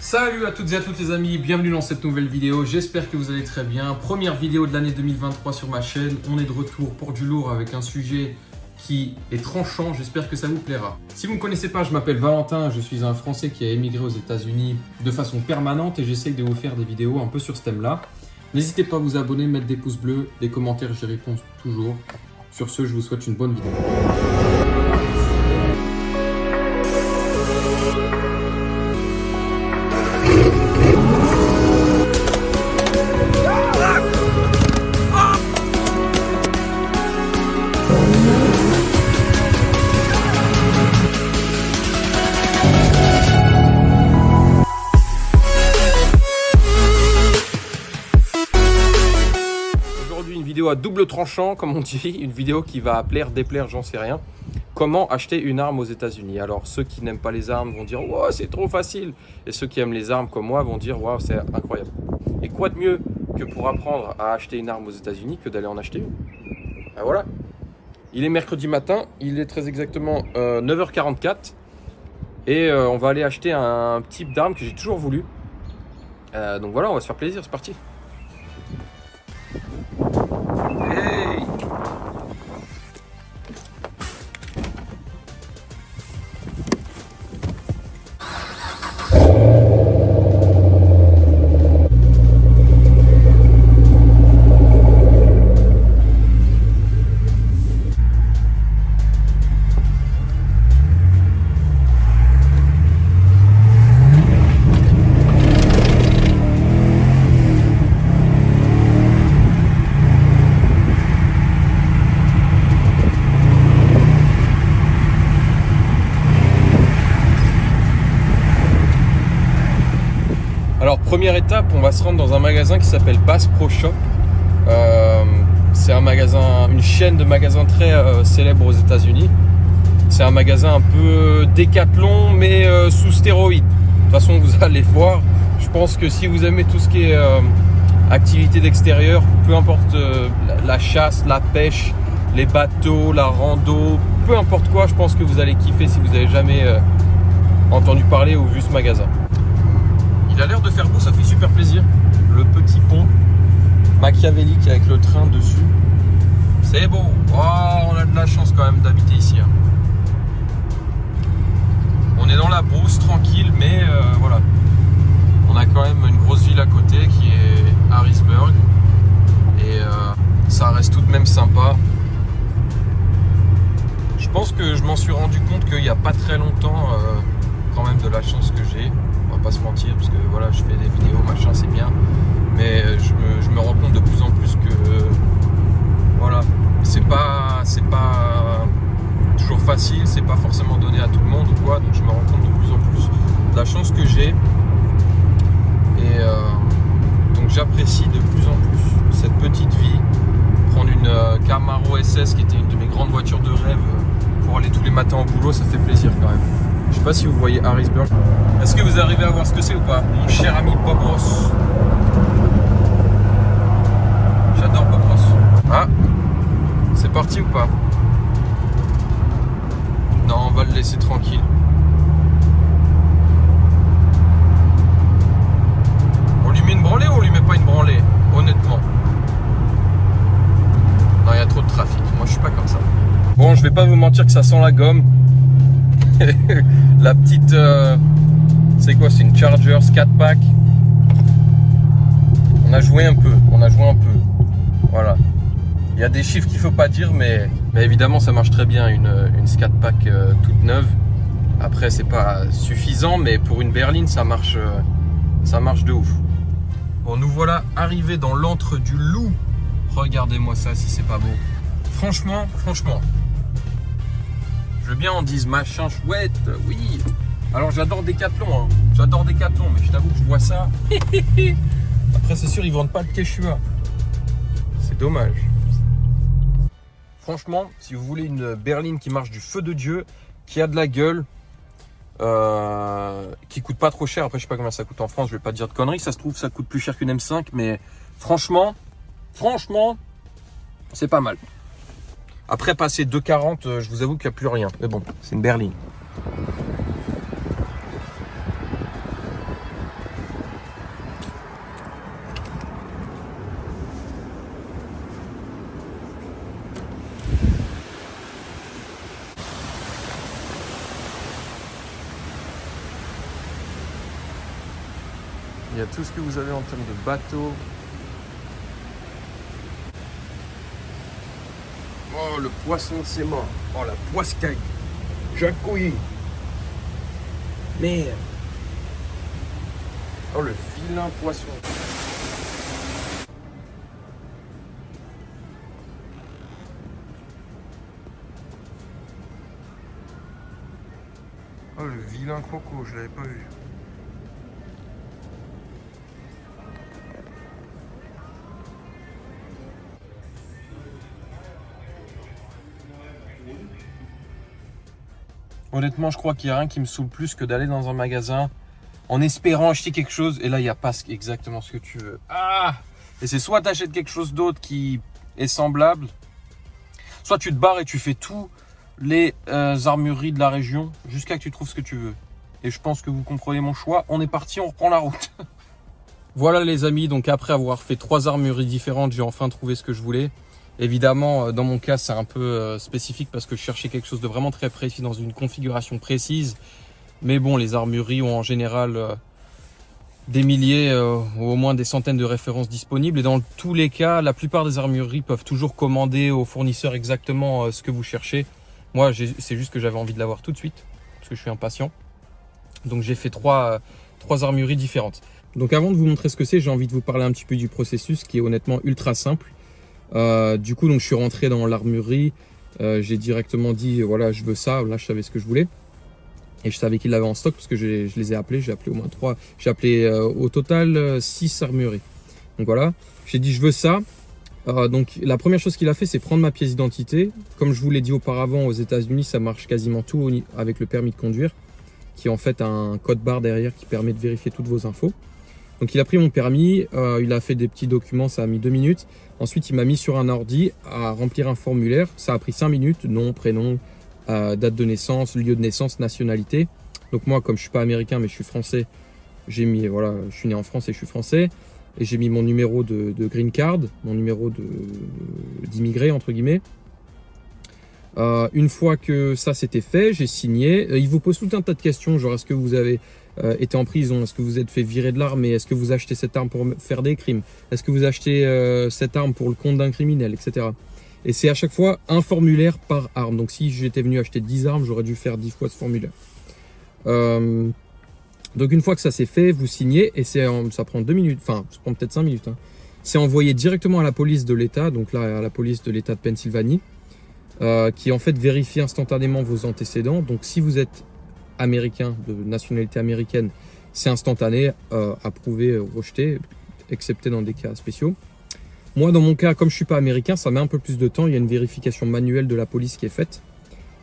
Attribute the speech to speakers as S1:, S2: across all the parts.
S1: Salut à toutes et à tous les amis, bienvenue dans cette nouvelle vidéo, j'espère que vous allez très bien. Première vidéo de l'année 2023 sur ma chaîne, on est de retour pour du lourd avec un sujet qui est tranchant, j'espère que ça vous plaira. Si vous ne me connaissez pas, je m'appelle Valentin, je suis un Français qui a émigré aux États-Unis de façon permanente et j'essaye de vous faire des vidéos un peu sur ce thème-là. N'hésitez pas à vous abonner, mettre des pouces bleus, des commentaires, j'y réponds toujours. Sur ce, je vous souhaite une bonne vidéo. À double tranchant, comme on dit, une vidéo qui va plaire, déplaire, j'en sais rien. Comment acheter une arme aux États-Unis? Alors ceux qui n'aiment pas les armes vont dire wow, c'est trop facile, et ceux qui aiment les armes comme moi vont dire wow, c'est incroyable. Et quoi de mieux que pour apprendre à acheter une arme aux États-Unis que d'aller en acheter une? Ben voilà. Il est mercredi matin, il est très exactement 9h44 et on va aller acheter un type d'arme que j'ai toujours voulu. Donc voilà, on va se faire plaisir, c'est parti. Hey! Alors première étape, on va se rendre dans un magasin qui s'appelle Bass Pro Shop. C'est un magasin, une chaîne de magasins très célèbre aux États-Unis. C'est un magasin un peu Décathlon mais sous stéroïdes. De toute façon, vous allez voir. Je pense que si vous aimez tout ce qui est activité d'extérieur, peu importe la chasse, la pêche, les bateaux, la rando, peu importe quoi, je pense que vous allez kiffer si vous n'avez jamais entendu parler ou vu ce magasin. Il a l'air de faire beau, ça fait super plaisir. Le petit pont machiavélique avec le train dessus. C'est beau. Oh, on a de la chance quand même d'habiter ici. Hein. On est dans la brousse, tranquille, mais voilà. On a quand même une grosse ville à côté qui est Harrisburg. Et ça reste tout de même sympa. Je pense que je m'en suis rendu compte qu'il n'y a pas très longtemps, quand même de la chance que j'ai. On va pas se mentir parce que voilà, je fais des vidéos, machin, c'est bien, mais je me rends compte de plus en plus que voilà, c'est pas toujours facile, c'est pas forcément donné à tout le monde ou quoi, donc je me rends compte de plus en plus de la chance que j'ai et donc j'apprécie de plus en plus cette petite vie. Prendre une Camaro SS qui était une de mes grandes voitures de rêve pour aller tous les matins au boulot, ça fait plaisir quand même. Je sais pas si vous voyez Harrisburg. Est-ce que vous arrivez à voir ce que c'est ou pas? Mon cher ami Bob Ross. J'adore Bob Ross. Ah, c'est parti ou pas? Non, on va le laisser tranquille. On lui met une branlée ou on lui met pas une branlée? Honnêtement. Non, il y a trop de trafic. Moi, je suis pas comme ça. Bon, je vais pas vous mentir que ça sent la gomme. La petite c'est quoi, c'est une Charger 4-pack. On a joué un peu, voilà, il y a des chiffres qu'il faut pas dire, mais évidemment ça marche très bien, une Scat Pack toute neuve. Après c'est pas suffisant, mais pour une berline ça marche de ouf. Bon, nous voilà arrivés dans l'antre du loup. Regardez-moi ça si c'est pas beau. Franchement je veux bien on dise machin chouette, oui. Alors j'adore Décathlon, hein. J'adore Décathlon, mais je t'avoue que je vois ça. Après c'est sûr ils vendent pas de Quechua. C'est dommage. Franchement, si vous voulez une berline qui marche du feu de Dieu, qui a de la gueule, qui coûte pas trop cher, après je sais pas combien ça coûte en France, je vais pas dire de conneries, ça se trouve ça coûte plus cher qu'une M5, mais franchement, c'est pas mal. Après passer 2,40, je vous avoue qu'il n'y a plus rien, mais bon, c'est une berline. Il y a tout ce que vous avez en termes de bateaux. Oh, le poisson, c'est mort. Oh, la poiscaille. Jacouille. Merde. Oh, le vilain poisson. Oh, le vilain croco, je l'avais pas vu. Honnêtement, je crois qu'il n'y a rien qui me saoule plus que d'aller dans un magasin en espérant acheter quelque chose et là, il n'y a pas exactement ce que tu veux. Ah! Et c'est soit tu achètes quelque chose d'autre qui est semblable, soit tu te barres et tu fais tous les armureries de la région jusqu'à que tu trouves ce que tu veux. Et je pense que vous comprenez mon choix. On est parti, on reprend la route. Voilà les amis, donc après avoir fait 3 armureries différentes, j'ai enfin trouvé ce que je voulais. Évidemment, dans mon cas, c'est un peu spécifique parce que je cherchais quelque chose de vraiment très précis dans une configuration précise. Mais bon, les armureries ont en général des milliers ou au moins des centaines de références disponibles. Et dans tous les cas, la plupart des armureries peuvent toujours commander au fournisseur exactement ce que vous cherchez. Moi, c'est juste que j'avais envie de l'avoir tout de suite parce que je suis impatient. Donc j'ai fait trois armureries différentes. Donc avant de vous montrer ce que c'est, j'ai envie de vous parler un petit peu du processus qui est honnêtement ultra simple. Du coup, donc je suis rentré dans l'armurerie, j'ai directement dit voilà, je veux ça. Là, je savais ce que je voulais et je savais qu'il l'avait en stock parce que je les ai appelés. J'ai appelé au moins 3. J'ai appelé au total 6 armureries. Donc voilà, j'ai dit je veux ça. Donc la première chose qu'il a fait, c'est prendre ma pièce d'identité. Comme je vous l'ai dit auparavant, aux États-Unis, ça marche quasiment tout avec le permis de conduire, qui est en fait un code barre derrière qui permet de vérifier toutes vos infos. Donc il a pris mon permis, il a fait des petits documents, ça a mis 2 minutes. Ensuite, il m'a mis sur un ordi à remplir un formulaire. Ça a pris 5 minutes, nom, prénom, date de naissance, lieu de naissance, nationalité. Donc moi, comme je suis pas américain mais je suis français, j'ai mis, voilà, je suis né en France et je suis français. Et j'ai mis mon numéro de green card, mon numéro d'immigré entre guillemets. Une fois que ça c'était fait, j'ai signé. Il vous pose tout un tas de questions, genre est-ce que vous avez été en prison, est-ce que vous êtes fait virer de l'armée, est-ce que vous achetez cette arme pour faire des crimes, est-ce que vous achetez cette arme pour le compte d'un criminel, etc. Et c'est à chaque fois un formulaire par arme. Donc si j'étais venu acheter 10 armes, j'aurais dû faire 10 fois ce formulaire. Donc une fois que ça c'est fait, vous signez et ça prend 2 minutes, enfin ça prend peut-être 5 minutes. Hein. C'est envoyé directement à la police de l'État, donc là à la police de l'État de Pennsylvanie, qui en fait vérifie instantanément vos antécédents. Donc si vous êtes américain, de nationalité américaine, c'est instantané, approuvé, rejeté, excepté dans des cas spéciaux. Moi dans mon cas, comme je suis pas américain, ça met un peu plus de temps, il y a une vérification manuelle de la police qui est faite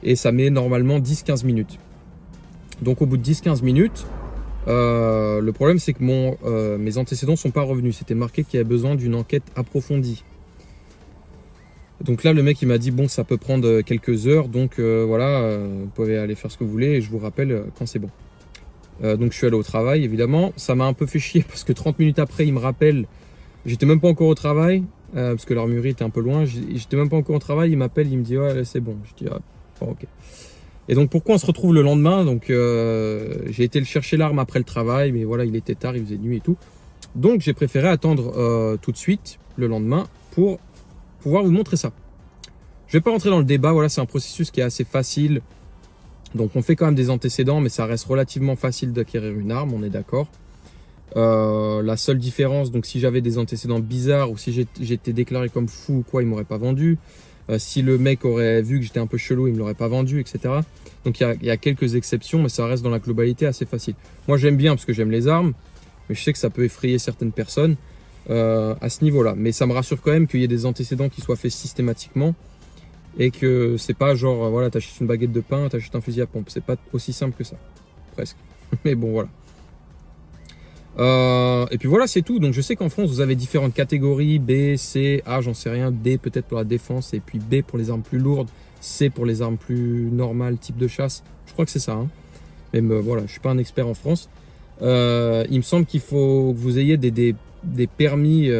S1: et ça met normalement 10-15 minutes. Donc au bout de 10-15 minutes, le problème c'est que mes antécédents sont pas revenus. C'était marqué qu'il y avait besoin d'une enquête approfondie. Donc là le mec il m'a dit bon ça peut prendre quelques heures, donc voilà, vous pouvez aller faire ce que vous voulez et je vous rappelle quand c'est bon. Donc je suis allé au travail évidemment. Ça m'a un peu fait chier parce que 30 minutes après il me rappelle. J'étais même pas encore au travail parce que l'armurerie était un peu loin. J'étais même pas encore au travail, il m'appelle, il me dit ouais c'est bon. Je dis ah, bon, ok. Et donc pourquoi on se retrouve le lendemain? Donc j'ai été le chercher l'arme après le travail, mais voilà il était tard, il faisait nuit et tout. Donc j'ai préféré attendre tout de suite le lendemain pour pouvoir vous montrer ça. Je vais pas rentrer dans le débat, voilà c'est un processus qui est assez facile. Donc on fait quand même des antécédents, mais ça reste relativement facile d'acquérir une arme, on est d'accord. La seule différence, donc si j'avais des antécédents bizarres ou si j'étais déclaré comme fou ou quoi, il m'aurait pas vendu. Si le mec aurait vu que j'étais un peu chelou, il me l'aurait pas vendu, etc. Donc il y a quelques exceptions, mais ça reste dans la globalité assez facile. Moi j'aime bien parce que j'aime les armes, mais je sais que ça peut effrayer certaines personnes à ce niveau-là. Mais ça me rassure quand même qu'il y ait des antécédents qui soient faits systématiquement et que c'est pas genre voilà t'achètes une baguette de pain, t'achètes un fusil à pompe. C'est pas aussi simple que ça, presque. Mais bon voilà. Et puis voilà c'est tout. Donc je sais qu'en France vous avez différentes catégories B, C, A, j'en sais rien. D peut-être pour la défense et puis B pour les armes plus lourdes, C pour les armes plus normales type de chasse. Je crois que c'est ça. Hein. Même voilà, je suis pas un expert en France. Il me semble qu'il faut que vous ayez des permis.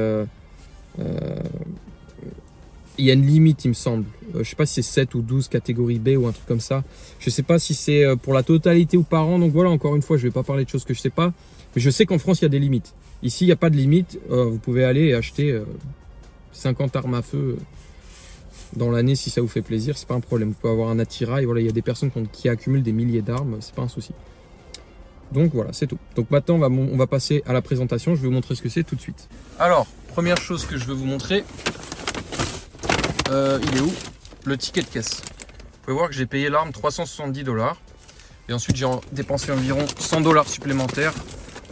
S1: Il y a une limite, il me semble. Je sais pas si c'est 7 ou 12 catégorie B ou un truc comme ça. Je sais pas si c'est pour la totalité ou par an. Donc voilà, encore une fois, je vais pas parler de choses que je sais pas. Mais je sais qu'en France, il y a des limites. Ici, il n'y a pas de limite. Vous pouvez aller et acheter 50 armes à feu dans l'année si ça vous fait plaisir. C'est pas un problème. Vous pouvez avoir un attirail. Voilà, il y a des personnes qui accumulent des milliers d'armes. C'est pas un souci. Donc voilà, c'est tout. Donc maintenant, on va passer à la présentation. Je vais vous montrer ce que c'est tout de suite. Alors, première chose que je veux vous montrer, il est où? Le ticket de caisse. Vous pouvez voir que j'ai payé l'arme 370 $. Et ensuite, j'ai dépensé environ 100 $ supplémentaires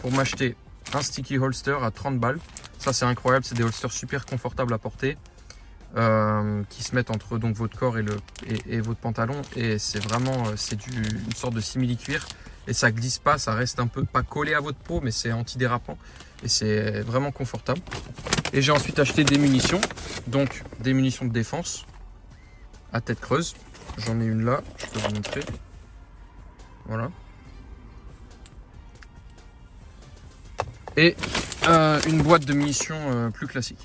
S1: pour m'acheter un sticky holster à 30 balles. Ça, c'est incroyable. C'est des holsters super confortables à porter qui se mettent entre donc, votre corps et votre pantalon. Et c'est vraiment une sorte de simili-cuir. Et ça glisse pas, ça reste un peu pas collé à votre peau, mais c'est antidérapant et c'est vraiment confortable. Et j'ai ensuite acheté des munitions, donc des munitions de défense à tête creuse. J'en ai une là, je peux vous montrer. Voilà. Et une boîte de munitions plus classique.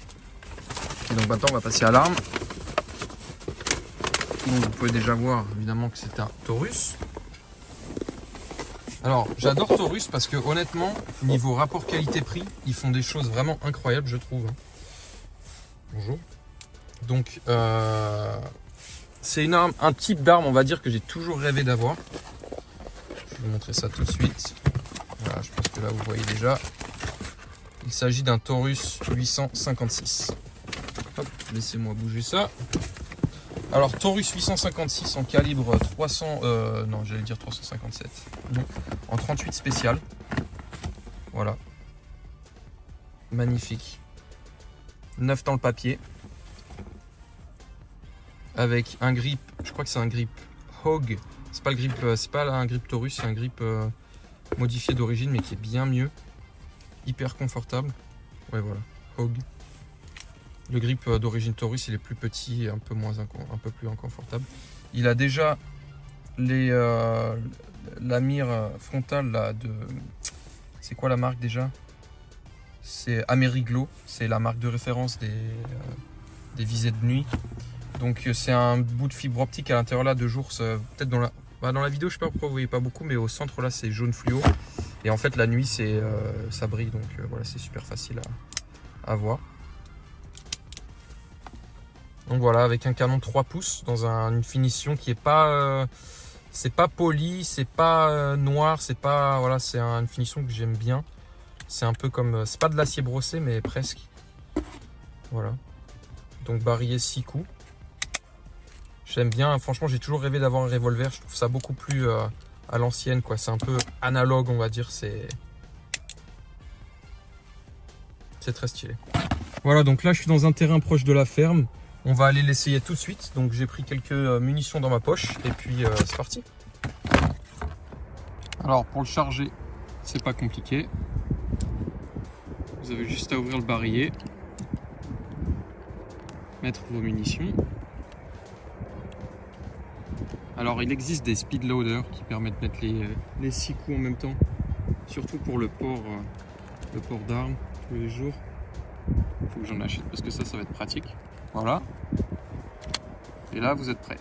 S1: Et donc maintenant on va passer à l'arme. Donc vous pouvez déjà voir évidemment que c'est un Taurus. Alors, j'adore Taurus parce que honnêtement, niveau rapport qualité-prix, ils font des choses vraiment incroyables, je trouve. Bonjour. Donc, c'est une arme, un type d'arme, on va dire, que j'ai toujours rêvé d'avoir. Je vais vous montrer ça tout de suite. Voilà, je pense que là, vous voyez déjà. Il s'agit d'un Taurus 856. Hop, laissez-moi bouger ça. Alors Taurus 856 en calibre 300, non j'allais dire 357, non, en 38 spécial, voilà, magnifique, neuf dans le papier, avec un grip, je crois que c'est un grip Hog, c'est pas le grip, c'est pas un grip Taurus, c'est un grip modifié d'origine mais qui est bien mieux, hyper confortable, ouais voilà, Hog. Le grip d'origine Taurus, il est plus petit et un peu plus inconfortable. Il a déjà la mire frontale là, de... C'est quoi la marque déjà? C'est Ameriglo. C'est la marque de référence des visées de nuit. Donc c'est un bout de fibre optique à l'intérieur là de jour. Peut-être dans la vidéo, je sais pas pourquoi vous voyez pas beaucoup, mais au centre là c'est jaune fluo. Et en fait la nuit ça brille. Donc voilà, c'est super facile à voir. Donc voilà, avec un canon 3 pouces dans une finition qui est pas c'est pas poli, c'est pas noir, c'est pas voilà, c'est une finition que j'aime bien. C'est un peu comme c'est pas de l'acier brossé mais presque. Voilà. Donc barillet 6 coups. J'aime bien, franchement, j'ai toujours rêvé d'avoir un revolver, je trouve ça beaucoup plus à l'ancienne quoi, c'est un peu analogue, on va dire, c'est très stylé. Voilà, donc là je suis dans un terrain proche de la ferme. On va aller l'essayer tout de suite. Donc j'ai pris quelques munitions dans ma poche et puis c'est parti. Alors pour le charger, c'est pas compliqué. Vous avez juste à ouvrir le barillet, mettre vos munitions. Alors il existe des speed loaders qui permettent de mettre les 6 coups en même temps, surtout pour le port d'armes tous les jours. Il faut que j'en achète parce que ça va être pratique. Voilà. Et là, vous êtes prêts.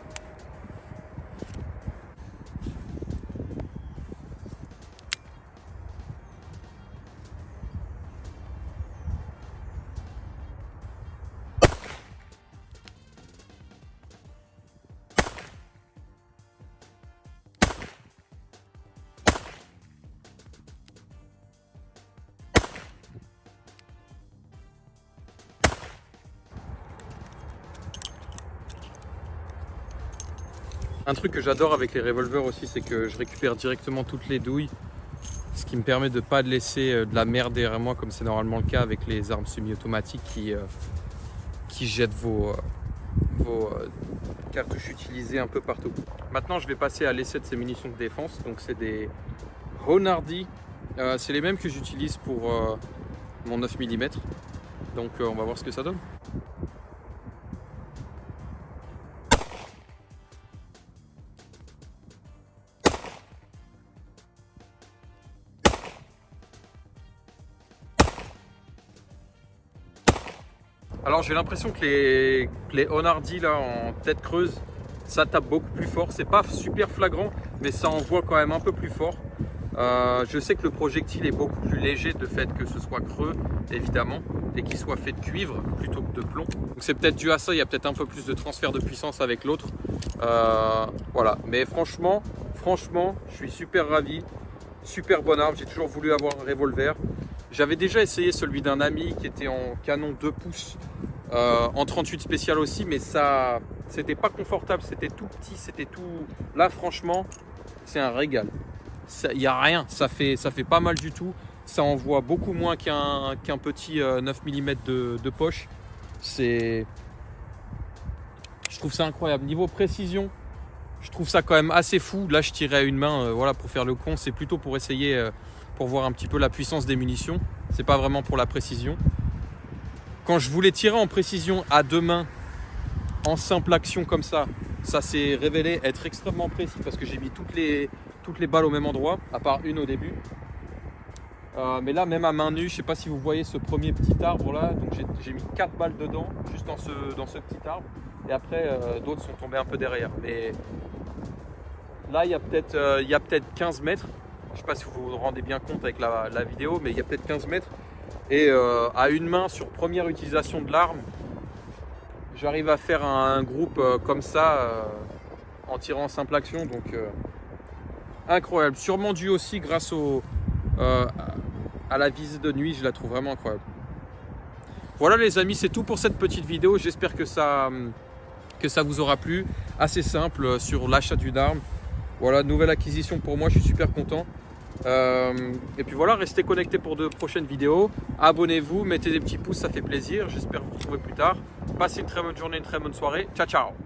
S1: Un truc que j'adore avec les revolvers aussi, c'est que je récupère directement toutes les douilles, ce qui me permet de ne pas laisser de la merde derrière moi comme c'est normalement le cas avec les armes semi-automatiques qui jettent vos cartouches utilisées un peu partout. Maintenant, je vais passer à l'essai de ces munitions de défense. Donc c'est des Honardi, c'est les mêmes que j'utilise pour mon 9 mm. Donc on va voir ce que ça donne. Alors j'ai l'impression que les Onhardy là en tête creuse, ça tape beaucoup plus fort. C'est pas super flagrant, mais ça envoie quand même un peu plus fort. Je sais que le projectile est beaucoup plus léger de fait que ce soit creux, évidemment, et qu'il soit fait de cuivre plutôt que de plomb. Donc c'est peut-être dû à ça, il y a peut-être un peu plus de transfert de puissance avec l'autre. Voilà, mais franchement, je suis super ravi. Super bonne arme, j'ai toujours voulu avoir un revolver. J'avais déjà essayé celui d'un ami qui était en canon 2 pouces, en 38 spécial aussi, mais ça, c'était pas confortable, c'était tout petit, c'était tout... Là franchement, c'est un régal. Il n'y a rien, ça fait pas mal du tout. Ça envoie beaucoup moins qu'un petit 9 mm de poche. Je trouve ça incroyable. Niveau précision, je trouve ça quand même assez fou. Là, je tirais à une main, voilà, pour faire le con. C'est plutôt pour essayer, pour voir un petit peu la puissance des munitions. C'est pas vraiment pour la précision. Quand je voulais tirer en précision à deux mains, en simple action comme ça s'est révélé être extrêmement précis parce que j'ai mis toutes les balles au même endroit, à part une au début. Mais là, même à main nue, je sais pas si vous voyez ce premier petit arbre là, donc j'ai mis 4 balles dedans, juste dans ce petit arbre. Et après, d'autres sont tombés un peu derrière. Mais là, il y a peut-être 15 mètres. Je sais pas si vous vous rendez bien compte avec la vidéo, mais il y a peut-être 15 mètres. Et à une main, sur première utilisation de l'arme, j'arrive à faire un groupe comme ça en tirant en simple action. Donc incroyable. Sûrement dû aussi grâce à la visée de nuit, je la trouve vraiment incroyable. Voilà les amis, c'est tout pour cette petite vidéo. J'espère que ça vous aura plu. Assez simple sur l'achat d'une arme. Voilà, nouvelle acquisition pour moi, je suis super content. Et puis voilà, restez connectés pour de prochaines vidéos. Abonnez-vous, mettez des petits pouces, ça fait plaisir. J'espère vous retrouver plus tard. Passez une très bonne journée, une très bonne soirée. Ciao, ciao!